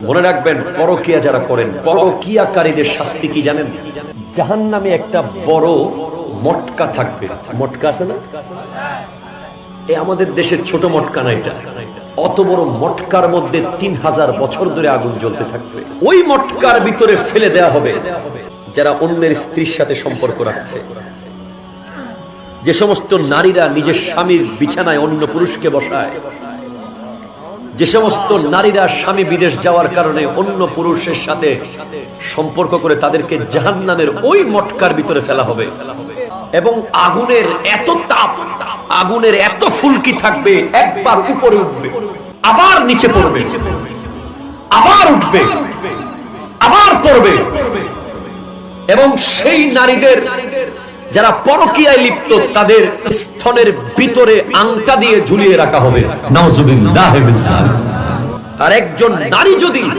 মনে রাখবেন, পরকিয়া যারা করেন, পরকিয়াকারীদের শাস্তি কি জানেন? জাহান্নামে একটা বড় মটকা থাকবে। মটকা আছে না? এই আমাদের দেশের ছোট মটকা না, এটা অত বড় মটকার মধ্যে 3000 বছর ধরে আগুন জ্বলতে থাকবে। ওই মটকার ভিতরে ফেলে দেয়া হবে যারা অন্যের স্ত্রীর সাথে সম্পর্ক রাখছে। যে সমস্ত নারীরা নিজের স্বামীর বিছানায় অন্য পুরুষকে বসায়, যে সমস্ত নারীরা স্বামী বিদেশ যাওয়ার কারণে অন্য পুরুষের সাথে সম্পর্ক করে, তাদেরকে জাহান্নামের ওই মটকার ভিতরে ফেলা হবে। এবং আগুনের এত তাপ, আগুনের এত ফুলকি থাকবে, একবার উপরে উঠবে, আবার নিচে পড়বে, আবার উঠবে, আবার পড়বে। এবং সেই নারীদের যারা পরকীয়ায় লিপ্ত, তাদের স্তনের ভিতরে আংটা দিয়ে ঝুলিয়ে রাখা হবে। নাউজুবিল্লাহ। আর একজন নারী যদি